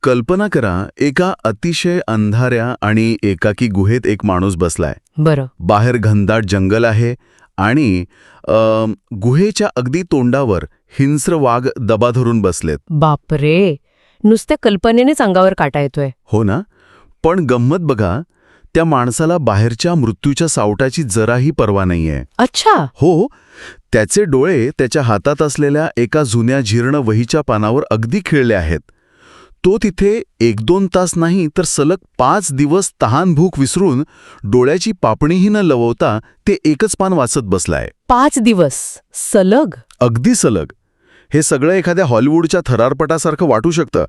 कल्पना करा, एका अतिशय अंधाऱ्या आणि एकाकी गुहेत एक माणूस बसलाय. बरं. बाहेर घनदाट जंगल आहे आणि गुहेच्या अगदी तोंडावर हिंस्र वाघ दबा धरून बसलेत. बापरे, नुसत्या कल्पनेनेच अंगावर काटा येतोय. हो ना? पण गंमत बघा, त्या माणसाला बाहेरच्या मृत्यूच्या सावटाची जराही पर्वा नाहीये. अच्छा. हो, त्याचे डोळे त्याच्या हातात असलेल्या एका जुन्या जीर्ण वहीच्या पानावर अगदी खिळले आहेत. तो तिथे 1-2 तास नाही तर सलग 5 दिवस तहानभूक विसरून डोळ्याची पापणीही न लवता ते एकच पान वाचत बसलाय. 5 दिवस सलग? अगदी सलग. हे सगळं एखाद्या हॉलिवूडच्या थरारपटासारखं वाटू शकतं,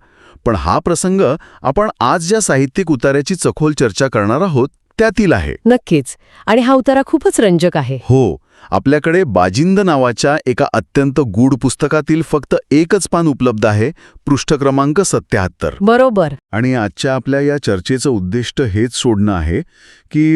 पण हा प्रसंग आपण आज ज्या साहित्यिक उतार्याची सखोल चर्चा करणार आहोत त्यातील आहे. नक्कीच. आणि हा उतारा खूपच रंजक आहे. हो, आपल्याकडे बाजिंद नावाच्या एका अत्यंत गूढ पुस्तकातील फक्त एकच पान उपलब्ध आहे, पृष्ठ क्रमांक 77. बरोबर. आणि आजच्या आपल्या या चर्चेचं उद्दिष्ट हेच सोडणं आहे की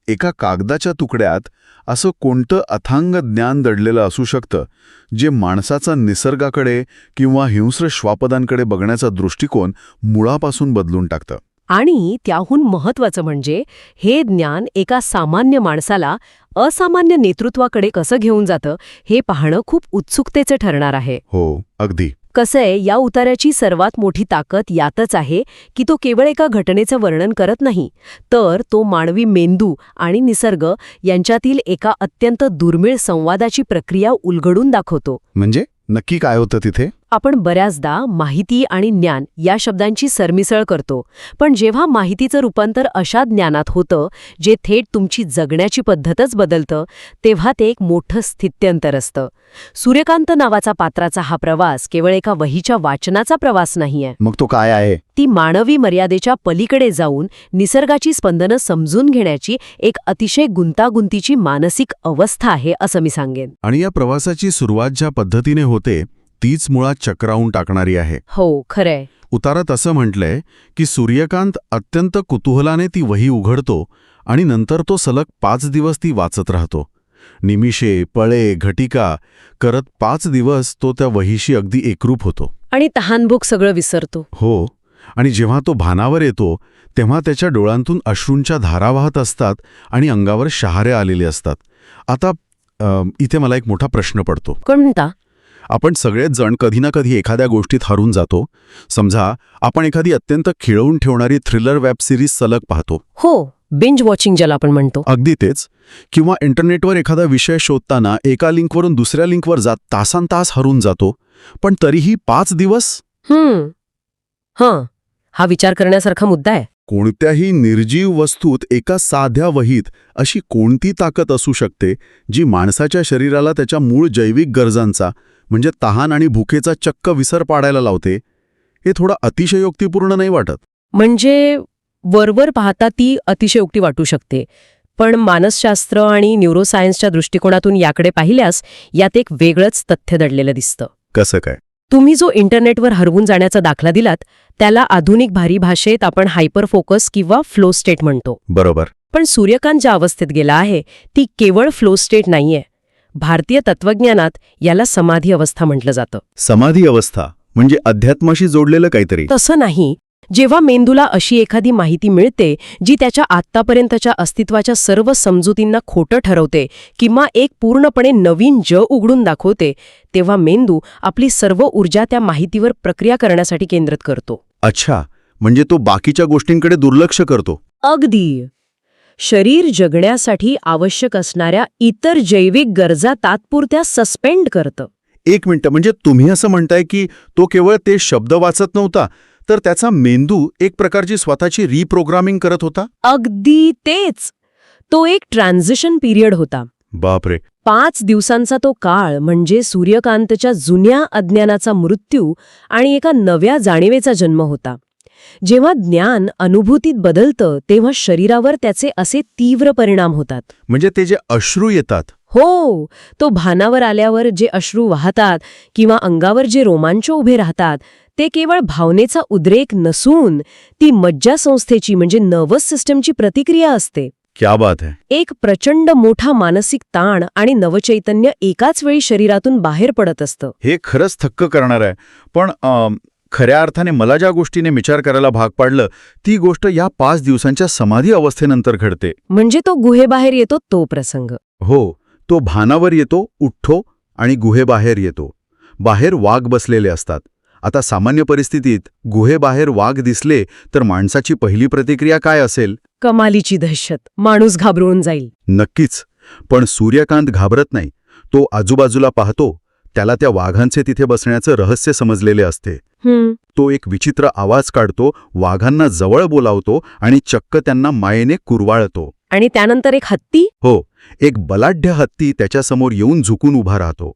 एका कागदाच्या तुकड्यात असं कोणतं अथांग ज्ञान दडलेलं असू शकतं जे माणसाचा निसर्गाकडे किंवा हिंस्र श्वापदांकडे बघण्याचा दृष्टिकोन मुळापासून बदलून टाकतं. आणि त्याहून महत्वाचं म्हणजे हे ज्ञान एका सामान्य माणसाला असामान्य नेतृत्वाकडे कसं घेऊन जातं हे पाहणं खूप उत्सुकतेचं ठरणार आहे. हो, अगदी. कसंय, या उतार्याची सर्वात मोठी ताकद यातच आहे की तो केवळ एका घटनेचं वर्णन करत नाही, तर तो मानवी मेंदू आणि निसर्ग यांच्यातील एका अत्यंत दुर्मिळ संवादाची प्रक्रिया उलगडून दाखवतो. म्हणजे नक्की काय होतं तिथे? आपण बऱ्याचदा माहिती आणि ज्ञान या शब्दांची सरमिसळ करतो, पण जेव्हा माहितीचं रूपांतर अशा ज्ञानात होतं जे थेट तुमची जगण्याची पद्धतच बदलतं, तेव्हा ते एक मोठं स्थित्यंतर असतं. सूर्यकांत नावाचा पात्राचा हा प्रवास केवळ एका वहीच्या वाचनाचा प्रवास नाहीये. मग तो काय आहे? ती मानवी मर्यादेच्या पलीकडे जाऊन निसर्गाची स्पंदनं समजून घेण्याची एक अतिशय गुंतागुंतीची मानसिक अवस्था आहे असं मी सांगेन. आणि या प्रवासाची सुरुवात ज्या पद्धतीने होते तीच मुळात चक्रावून टाकणारी आहे. हो, खरंय. उतारात असं म्हटलंय की सूर्यकांत अत्यंत कुतूहलाने ती वही उघडतो आणि नंतर तो सलग 5 दिवस ती वाचत राहतो. निमिषे, पळे, घटिका करत 5 दिवस तो त्या वहीशी अगदी एकरूप होतो. आणि तहानभूक सगळं विसरतो. हो, आणि जेव्हा तो भानावर येतो तेव्हा त्याच्या डोळ्यांतून अश्रूंच्या धारा वाहत असतात आणि अंगावर शहारे आलेले असतात. आता इथे मला एक मोठा प्रश्न पडतो. कोणता? आपण सगळेच जण कधी ना कधी एखाद्या गोष्टीत हरून जातो. समजा आपण एखादी अत्यंत खिळवून ठेवणारी थ्रिलर वेब सिरीज सलग पाहतो. हो, बिंज वॉचिंग ज्याला आपण म्हणतो. अगदी तेच. किंवा इंटरनेटवर एखादा विषय शोधताना एका लिंकवरून दुसऱ्या लिंकवर जात तासनतास हरून जातो. पण तरीही 5 दिवस? हां, हा विचार करण्यासारखा मुद्दा आहे. कोणत्याही निर्जीव वस्तूत एका साध्या वहीत अशी कोणती ताकद असू शकते जी माणसाच्या शरीराला त्याच्या मूळ जैविक गरजांचा म्हणजे तहान आणि भुकेचा चक्क विसर पाडायला लावते? हे थोडं अतिशयोक्तिपूर्ण नाही वाटत? म्हणजे वरवर पाहता ती अतिशयोक्ती वाटू शकते, पण मानसशास्त्र आणि न्यूरोसायन्सच्या दृष्टिकोनातून याकडे पाहिल्यास यात एक वेगळंच तथ्य दडलेलं दिसतं. कसं काय? तुम्ही जो इंटरनेटवर हरवून जाण्याचा दाखला दिलात त्याला आधुनिक भारी भाषेत आपण हायपर फोकस किंवा फ्लो स्टेट म्हणतो. बरोबर. पण सूर्यकांत ज्या अवस्थेत गेला आहे ती केवळ फ्लो स्टेट नाहीये. भारतीय तत्वज्ञानात याला समाधी अवस्था म्हटलं जातं. समाधी अवस्था म्हणजे अध्यात्माशी जोडलेलं काहीतरी? तसं नाही. जेव्हा मेंदूला अशी एखादी माहिती मिळते जी त्याच्या आत्तापर्यंतच्या अस्तित्वाच्या सर्व समजुतींना खोटं ठरवते किंवा एक पूर्णपणे नवीन जग उघडून दाखवते, तेव्हा मेंदू आपली सर्व ऊर्जा त्या माहितीवर प्रक्रिया करण्यासाठी केंद्रित करतो. अच्छा, म्हणजे तो बाकीच्या गोष्टींकडे दुर्लक्ष करतो? अगदी. शरीर जगण्यासाठी आवश्यक असणाऱ्या इतर जैविक गरजा तात्पुरत्या सस्पेंड करतं. 1 मिनिट, म्हणजे तुम्ही असं म्हणताय की तो केवळ ते शब्द वाचत नव्हता, तर त्याचा मेंदू एक प्रकारची स्वतःची रिप्रोग्रामिंग करत होता? अगदी तेच. तो एक ट्रान्झिशन पिरियड होता. बापरे. 5 दिवसांचा तो काळ म्हणजे सूर्यकांतच्या जुन्या अज्ञानाचा मृत्यू आणि एका नव्या जाणीवेचा जन्म होता. जेव्हा ज्ञान अनुभूतीत बदलतं तेव्हा शरीरावर त्याचे असे तीव्र परिणाम होतात. म्हणजे ते जे अश्रू येतात? हो, तो भानावर आल्यावर जे अश्रू वाहतात किंवा अंगावर जे रोमांच उभे राहतात ते केवळ भावनेचा उद्रेक नसून ती मज्जासंस्थेची म्हणजे नर्वस सिस्टमची प्रतिक्रिया असते. क्या बात है. एक प्रचंड मोठा मानसिक ताण आणि नवचैतन्य एकाच वेळी शरीरातून बाहेर पडत असतं. हे खरंच थक्क करणार आहे. पण खऱ्या अर्थाने मला ज्या गोष्टीने विचार करायला भाग पाडलं ती गोष्ट या 5 दिवसांच्या समाधी अवस्थेनंतर घडते. म्हणजे तो गुहेबाहेर येतो तो प्रसंग. हो, तो भानावर येतो, उठतो आणि गुहेबाहेर येतो. बाहेर वाघ बसलेले असतात. आता सामान्य परिस्थितीत गुहेबाहेर वाघ दिसले तर माणसाची पहिली प्रतिक्रिया काय असेल? कमालीची दहशत, माणूस घाबरून जाईल. नक्कीच. पण सूर्यकांत घाबरत नाही. तो आजूबाजूला पाहतो. त्याला त्या वाघांचे तिथे बसण्याचं रहस्य समजलेले असते. तो एक विचित्र आवाज काढतो, वाघांना जवळ बोलावतो आणि चक्क त्यांना मायेने कुरवाळतो. आणि त्यानंतर एक हत्ती. हो, एक बलाढ्य हत्ती त्याच्यासमोर येऊन झुकून उभा राहतो.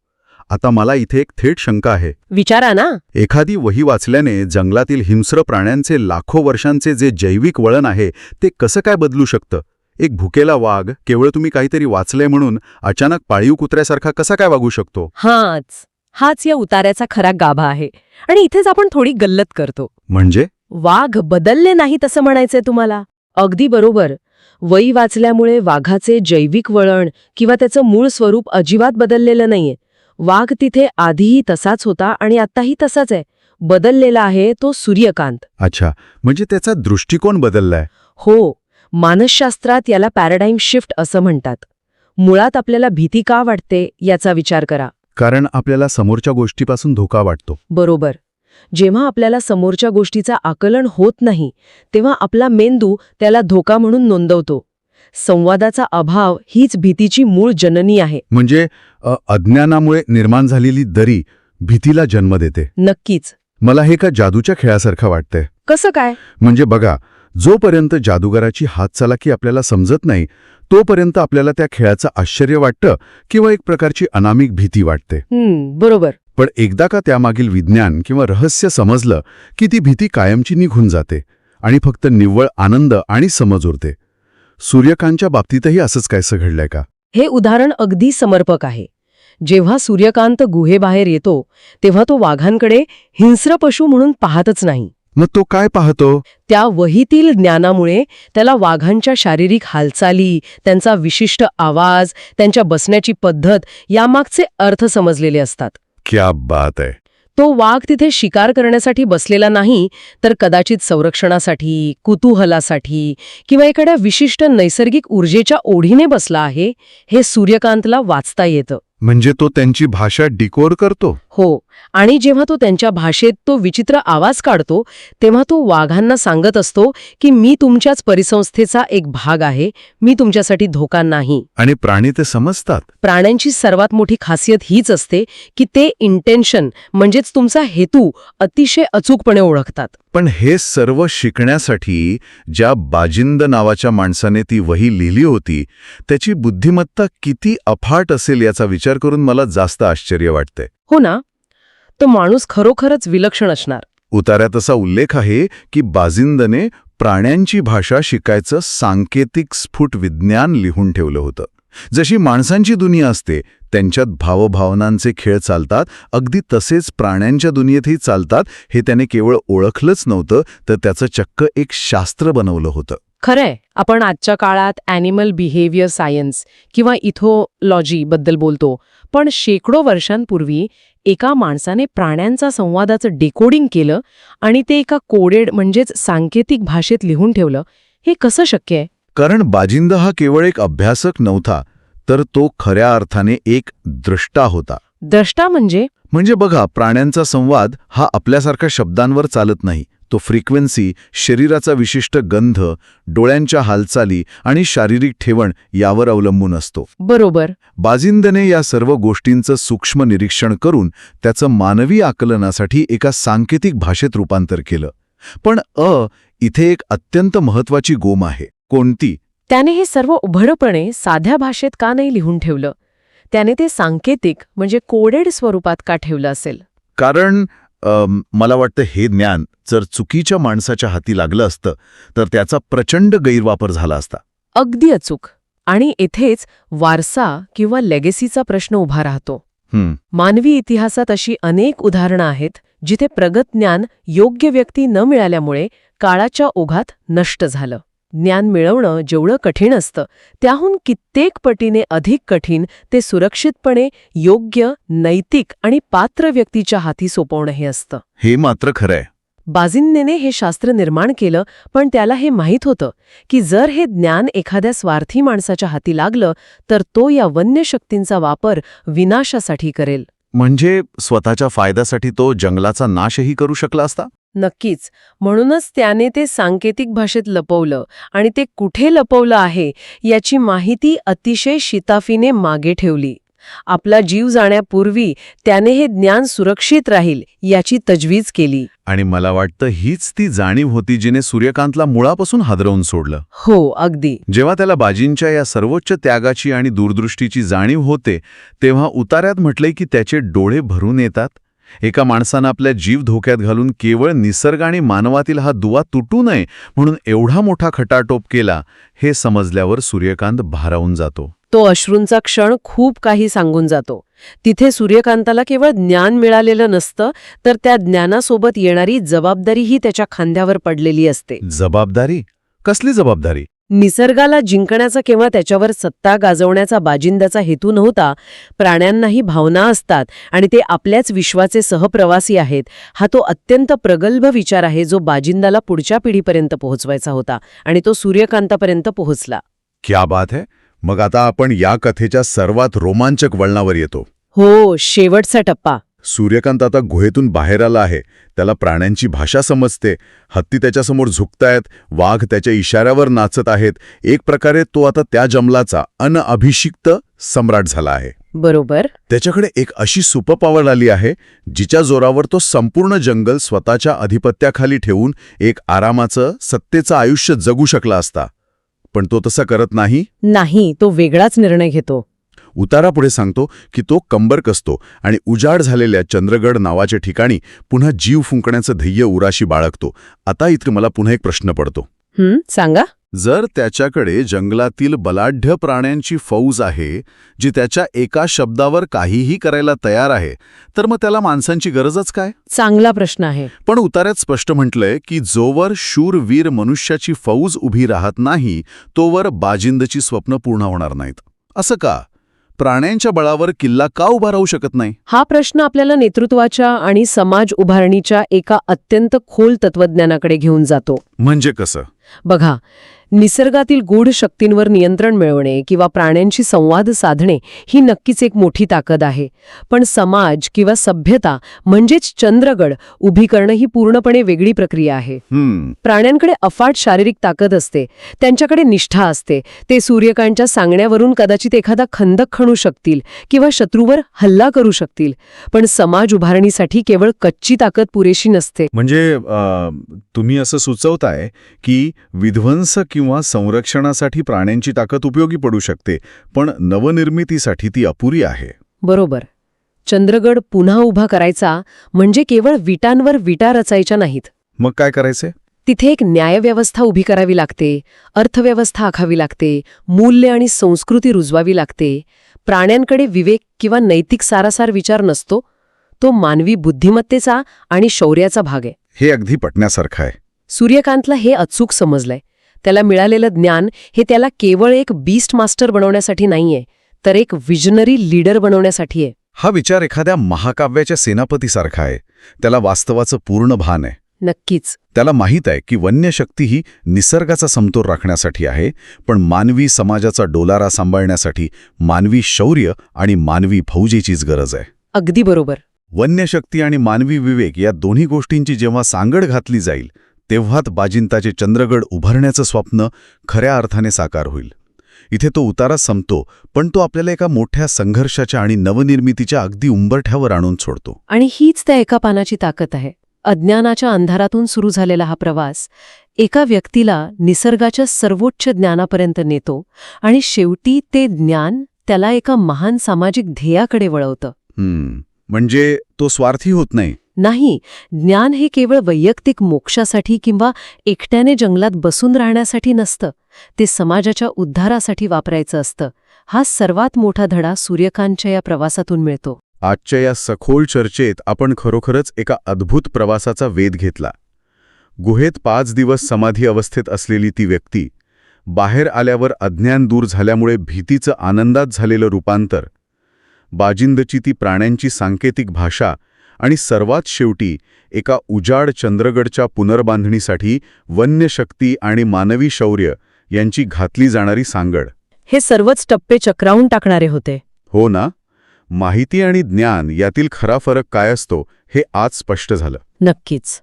आता मला इथे एक थेट शंका आहे. विचारा ना. एखादी वही वाचल्याने जंगलातील हिंस्र प्राण्यांचे लाखो वर्षांचे जे जैविक वळण आहे ते कसं काय बदलू शकतं? एक भुकेला वाघ केवळ तुम्ही काहीतरी वाचलंय म्हणून अचानक पाळीव कुत्र्यासारखा कसा काय वागू शकतो? हाच या उतार्याचा खरा गाभा आहे. आणि इथेच आपण थोडी गल्लत करतो. म्हणजे वाघ बदलले नाही तसं म्हणायचंय तुम्हाला? अगदी बरोबर. वही वाचल्यामुळे वाघाचे जैविक वळण किंवा त्याचं मूळ स्वरूप अजिबात बदललेलं नाहीये. वाघ तिथे आधीही तसाच होता आणि आत्ताही तसाच आहे. बदललेला आहे तो सूर्यकांत. अच्छा, म्हणजे त्याचा दृष्टिकोन बदललाय. हो, मानसशास्त्रात याला पॅराडाईम शिफ्ट असं म्हणतात. मुळात आपल्याला भीती का वाटते याचा विचार करा. कारण आपल्याला समोरच्या गोष्टीपासून धोका वाटतो. बरोबर. जेव्हा आपल्याला समोरच्या गोष्टीचा आकलन होत नाही तेव्हा आपला मेंदू त्याला धोका म्हणून नोंदवतो. संवादाचा अभाव हीच भीतीची मूळ जननी आहे. म्हणजे अज्ञानामुळे निर्माण झालेली दरी भीतीला जन्म देते. नक्कीच. मला हे का जादूच्या खेळासारखं वाटतंय. कसं काय? म्हणजे बघा, जोपर्यंत जादूगाराची हातचलाखी आपल्याला समजत नाही तोपर्यंत आपल्याला त्या खेळाचं आश्चर्य वाटतं किंवा एक प्रकारची अनामिक भीती वाटते. बरोबर. पण एकदा का त्यामागील विज्ञान किंवा रहस्य समजलं की ती भीती कायमची निघून जाते आणि फक्त निव्वळ आनंद आणि समज उरते. सूर्यकांतच्या बाबतीतही असंच कायसं घडलंय का? हे उदाहरण अगदी समर्पक आहे. जेव्हा सूर्यकांत गुहेबाहेर येतो तेव्हा तो वाघांकडे हिंस्र पशु म्हणून पाहतच नाही. मग तो काय पाहतो? त्या वहीतील ज्ञानामुळे त्याला वाघांच्या शारीरिक हालचाली, त्यांचा विशिष्ट आवाज, त्यांच्या बसण्याची पद्धत यामागचे अर्थ समजलेले असतात. क्या बात आहे. तो वाघ तिथे शिकार करण्यासाठी बसलेला नाही तर कदाचित संरक्षणासाठी, कुतूहलासाठी किंवा एखाद्या विशिष्ट नैसर्गिक ऊर्जेच्या ओढीने बसला आहे हे सूर्यकांतला वाचता येतं. म्हणजे तो त्यांची भाषा डिकोड करतो. हो, आणि जेव्हा तो त्यांच्या भाषेत तो विचित्र आवाज काढतो तेव्हा तो वाघांना सांगत असतो की मी तुमच्याच परिसंस्थेचा एक भाग आहे, मी तुमच्यासाठी धोका नाही. आणि प्राणी ते समजतात. प्राण्यांची सर्वात मोठी खासियत हीच असते की ते इंटेन्शन म्हणजेच तुमचा हेतू अतिशय अचूकपणे ओळखतात. पण हे सर्व शिकण्यासाठी ज्या बाजिंद नावाच्या माणसाने ती वही लिहिली होती त्याची बुद्धिमत्ता किती अफाट असेल याचा विचार करून मला जास्त आश्चर्य वाटते. हो ना, तो माणूस खरोखरच विलक्षण असणार. उतार्यात असा उल्लेख आहे की बाजिंदने प्राण्यांची भाषा शिकायचं सांकेतिक स्फुट विज्ञान लिहून ठेवलं होतं. जशी माणसांची दुनिया असते त्यांच्यात भावभावनांचे खेळ चालतात, अगदी तसेच प्राण्यांच्या दुनियेतही चालतात. हे त्याने केवळ ओळखलंच नव्हतं तर त्याचं चक्क एक शास्त्र बनवलं होतं. खरंय, आपण आजच्या काळात ॲनिमल बिहेवियर सायन्स किंवा इथोलॉजी बद्दल बोलतो, पण शेकडो वर्षांपूर्वी एका माणसाने प्राण्यांचा संवादाचं डिकोडिंग केलं आणि ते एका कोडेड म्हणजेच सांकेतिक भाषेत लिहून ठेवलं. हे कसं शक्य आहे? कारण बाजिंद हा केवळ एक अभ्यासक नव्हता तर तो खऱ्या अर्थाने एक द्रष्टा होता. द्रष्टा म्हणजे बघा, प्राण्यांचा संवाद हा आपल्यासारख्या शब्दांवर चालत नाही. तो फ्रिक्वेन्सी, शरीराचा विशिष्ट गंध, डोळ्यांच्या हालचाली आणि शारीरिक ठेवण यावर अवलंबून असतो. बरोबर. बाजिंदने या सर्व गोष्टींचं सूक्ष्म निरीक्षण करून त्याचं मानवी आकलनासाठी एका सांकेतिक भाषेत रूपांतर केलं. पण इथे एक अत्यंत महत्वाची गोम आहे. कोणती? त्याने हे सर्व उघडपणे साध्या भाषेत का नाही लिहून ठेवलं? त्याने ते सांकेतिक म्हणजे कोडेड स्वरूपात का ठेवलं असेल? कारण मला वाटतं हे ज्ञान जर चुकीच्या माणसाच्या हाती लागलं असतं तर त्याचा प्रचंड गैरवापर झाला असता. अगदी अचूक. आणि इथेच वारसा किंवा लेगेसीचा प्रश्न उभा राहतो. मानवी इतिहासात अशी अनेक उदाहरणं आहेत जिथे प्रगत ज्ञान योग्य व्यक्ती न मिळाल्यामुळे काळाच्या ओघात नष्ट झालं. ज्ञान मिळवणं जेवढं कठीण असतं त्याहून कित्येक पटीने अधिक कठीण ते सुरक्षितपणे योग्य, नैतिक आणि पात्र व्यक्तीच्या हाती सोपवणं हे असतं. हे मात्र खरंय. बाजिंदेने हे शास्त्र निर्माण केलं, पण त्याला हे माहीत होतं की जर हे ज्ञान एखाद्या स्वार्थी माणसाच्या हाती लागलं तर तो या वन्य शक्तींचा वापर विनाशासाठी करेल. म्हणजे स्वतःच्या फायद्यासाठी तो जंगलाचा नाशही करू शकला असता? नक्कीच. म्हणूनच त्याने ते सांकेतिक भाषेत लपवलं आणि ते कुठे लपवलं आहे याची माहिती अतिशय शिताफीने मागे ठेवली. आपला जीव जाण्यापूर्वी त्याने हे ज्ञान सुरक्षित राहील याची तजवीज केली. आणि मला वाटतं हीच ती जाणीव होती जिने सूर्यकांतला मुळापासून हादरवून सोडलं. हो, अगदी. जेव्हा त्याला बाजींच्या या सर्वोच्च त्यागाची आणि दूरदृष्टीची जाणीव होते तेव्हा उतार्यात म्हटलंय की त्याचे डोळे भरून येतात. एका माणसानं आपल्या जीव धोक्यात घालून केवळ निसर्ग आणि मानवातील हा दुवा तुटू नये म्हणून एवढा मोठा खटाटोप केला, हे समजल्यावर सूर्यकांत भारावून जातो. तो अश्रूंचा क्षण खूप काही सांगून जातो. तिथे सूर्यकांताला केवळ ज्ञान मिळालेलं नसतं, तर त्या ज्ञानासोबत येणारी जबाबदारीही त्याच्या खांद्यावर पडलेली असते. जबाबदारी? कसली जबाबदारी? निसर्गाला जिंकण्याचा किंवा त्याच्यावर सत्ता गाजवण्याचा बाजिंदाचा हेतू नव्हता. प्राण्यांनाही भावना असतात आणि ते आपल्याच विश्वाचे सहप्रवासी आहेत. हा तो अत्यंत प्रगल्भ विचार आहे जो बाजिंदाला पुढच्या पिढीपर्यंत पोहोचवायचा होता आणि तो सूर्यकांतापर्यंत पोहोचला. क्या बात है. मग आता आपण या कथेच्या सर्वात रोमांचक वळणावर येतो. हो, शेवटचा टप्पा. सूर्यकांत आता गुहेतून बाहेर आला आहे. त्याला प्राण्यांची भाषा समजते. हत्ती त्याच्यासमोर झुकतायत, वाघ त्याच्या इशाऱ्यावर नाचत आहेत. एक प्रकारे तो आता त्या जंगलाचा अनअभिषिक्त सम्राट झाला आहे. बरोबर. त्याच्याकडे एक अशी सुपरपॉवर आली आहे जिच्या जोरावर तो संपूर्ण जंगल स्वतःच्या अधिपत्याखाली ठेवून एक आरामाचं, सत्तेचं आयुष्य जगू शकला असता. पण तो तसा करत नाही. तो वेगळाच निर्णय घेतो. उतारा पुढे सांगतो की तो कंबर कसतो आणि उजाड झालेल्या चंद्रगड नावाच्या ठिकाणी पुन्हा जीव फुंकण्याचं ध्येय उराशी बाळगतो. आता इथे मला पुन्हा एक प्रश्न पडतो. सांगा. जर त्याच्याकडे जंगलातील बलाढ्य प्राण्यांची फौज आहे जी त्याच्या एका शब्दावर काहीही करायला तयार आहे, तर मग त्याला माणसांची गरजच काय? चांगला प्रश्न आहे. पण उतार्यात स्पष्ट म्हटलंय की जोवर शूरवीर मनुष्याची फौज उभी राहत नाही तोवर बाजिंदची स्वप्न पूर्ण होणार नाहीत. असं का? प्राण्यांच्या बळावर किल्ला का उभा राहू शकत नाही? हा प्रश्न आपल्याला नेतृत्वाच्या आणि समाज उभारणीच्या एका अत्यंत खोल तत्वज्ञानाकडे घेऊन जातो. म्हणजे कसं? बघा, निसर्गातील गूढ शक्तींवर नियंत्रण मिळवणे किंवा प्राण्यांशी संवाद साधणे ही नक्कीच एक मोठी ताकद आहे. पण समाज किंवा सभ्यता म्हणजेच चंद्रगड उभी करणं ही पूर्णपणे वेगळी प्रक्रिया आहे. प्राण्यांकडे अफाट शारीरिक ताकद असते, त्यांच्याकडे निष्ठा असते. ते सूर्यकांतच्या सांगण्यावरून कदाचित एखादा खंदक खणू शकतील किंवा शत्रूवर हल्ला करू शकतील. पण समाज उभारणीसाठी केवळ कच्ची ताकद पुरेशी नसते. म्हणजे तुम्ही असं सुचवताय की विध्वंस किंवा संरक्षणासाठी प्राण्यांची ताकद उपयोगी पडू शकते, पण नवनिर्मितीसाठी ती अपुरी आहे. बरोबर. चंद्रगड पुन्हा उभा करायचा म्हणजे केवळ विटांवर विटा रचायच्या नाहीत. मग काय करायचे? तिथे एक न्यायव्यवस्था उभी करावी लागते, अर्थव्यवस्था आखावी लागते, मूल्य आणि संस्कृती रुजवावी लागते. प्राण्यांकडे विवेक किंवा नैतिक सारासार विचार नसतो, तो मानवी बुद्धिमत्तेचा आणि शौर्याचा भाग आहे. हे अगदी पटण्यासारखं आहे. सूर्यकांतला हे अचूक समजलंय. त्याला मिळालेलं ज्ञान हे त्याला केवळ एक बीस्ट मास्टर बनवण्यासाठी नाहीये, तर एक विजनरी लीडर बनवण्यासाठी आहे. हा विचार एखाद्या महाकाव्याच्या सेनापतीसारखा आहे. त्याला वास्तवाचं पूर्ण भान आहे. नक्कीच. त्याला माहीत आहे की वन्य शक्ती ही निसर्गाचा समतोल राखण्यासाठी आहे, पण मानवी समाजाचा डोलारा सांभाळण्यासाठी मानवी शौर्य आणि मानवी फौजेचीच गरज आहे. अगदी बरोबर. वन्य शक्ती आणि मानवी विवेक या दोन्ही गोष्टींची जेव्हा सांगड घातली जाईल तेव्हाच बाजिंताचे चंद्रगड उभारण्याचं स्वप्न खऱ्या अर्थाने साकार होईल. इथे तो उतारा संपतो, पण तो आपल्याला एका मोठ्या संघर्षाच्या आणि नवनिर्मितीच्या अगदी उंबरठ्यावर आणून सोडतो. आणि हीच त्या एका पानाची ताकद आहे. अज्ञानाच्या अंधारातून सुरू झालेला हा प्रवास एका व्यक्तीला निसर्गाच्या सर्वोच्च ज्ञानापर्यंत नेतो आणि शेवटी ते ज्ञान त्याला एका महान सामाजिक ध्येयाकडे वळवतं. म्हणजे तो स्वार्थी होत नाही. नाही, ज्ञान हे केवळ वैयक्तिक मोक्षासाठी किंवा एकट्याने जंगलात बसून राहण्यासाठी नसतं, ते समाजाच्या उद्धारासाठी वापरायचं असतं. हा सर्वात मोठा धडा सूर्यकांतच्या या प्रवासातून मिळतो. आजच्या या सखोल चर्चेत आपण खरोखरच एका अद्भुत प्रवासाचा वेध घेतला. गुहेत 5 दिवस समाधी अवस्थेत असलेली ती व्यक्ती, बाहेर आल्यावर अज्ञान दूर झाल्यामुळे भीतीचं आनंदात झालेलं रूपांतर, बाजिंदची ती प्राण्यांची सांकेतिक भाषा आणि सर्वात शेवटी एका उजाड चंद्रगडच्या पुनर्बांधणीसाठी वन्य शक्ती आणि मानवी शौर्य यांची घातली जाणारी सांगड. हे सर्वच टप्पे चक्रावून टाकणारे होते. हो ना? माहिती आणि ज्ञान यातील खरा फरक काय असतो हे आज स्पष्ट झालं. नक्कीच.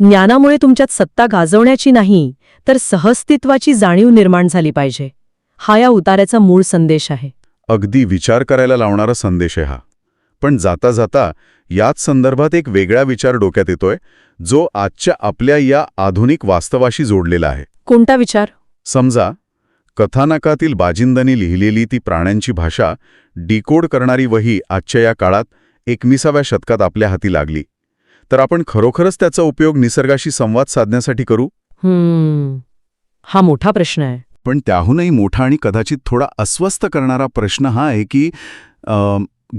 ज्ञानामुळे तुमच्यात सत्ता गाजवण्याची नाही, तर सहस्तित्वाची जाणीव निर्माण झाली पाहिजे. हा या उतार्याचा मूळ संदेश आहे. अगदी विचार करायला लावणारा संदेश आहे हा. पण जाता जाता याच संदर्भात एक वेगळा विचार डोक्यात येतोय, जो आजच्या आपल्या या आधुनिक वास्तवाशी जोडलेला आहे. कोणता विचार? समजा कथानकातील बाजिंदांनी लिहिलेली ती प्राण्यांची भाषा डिकोड करणारी वही आजच्या या काळात 21व्या शतकात आपल्या हाती लागली, तर आपण खरोखरच त्याचा उपयोग निसर्गाशी संवाद साधण्यासाठी करू? हा मोठा प्रश्न आहे. पण त्याहूनही मोठा आणि कदाचित थोडा अस्वस्थ करणारा प्रश्न हा आहे की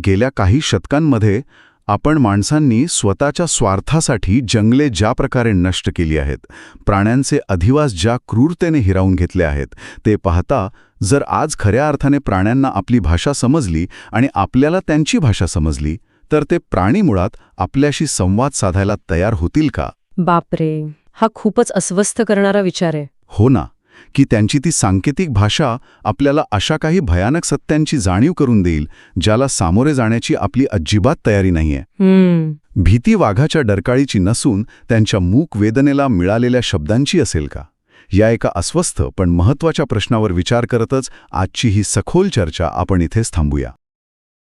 गेल्या काही शतकांमध्ये आपण माणसांनी स्वतःच्या स्वार्थासाठी जंगले ज्या प्रकारे नष्ट केली आहेत, प्राण्यांचे अधिवास ज्या क्रूरतेने हिरावून घेतले आहेत, ते पाहता जर आज खऱ्या अर्थाने प्राण्यांना आपली भाषा समजली आणि आपल्याला त्यांची भाषा समजली, तर ते प्राणी मुळात आपल्याशी संवाद साधायला तयार होतील का? बापरे, हा खूपच अस्वस्थ करणारा विचार आहे. हो ना, की त्यांची ती सांकेतिक भाषा आपल्याला अशा काही भयानक सत्यांची जाणीव करून देईल ज्याला सामोरे जाण्याची आपली अजिबात तयारी नाहीये. भीती वाघाच्या डरकाळीची नसून त्यांच्या मूक वेदनेला मिळालेल्या शब्दांची असेल का? या एका अस्वस्थ पण महत्त्वाच्या प्रश्नावर विचार करतच आजची ही सखोल चर्चा आपण इथेच थांबूया.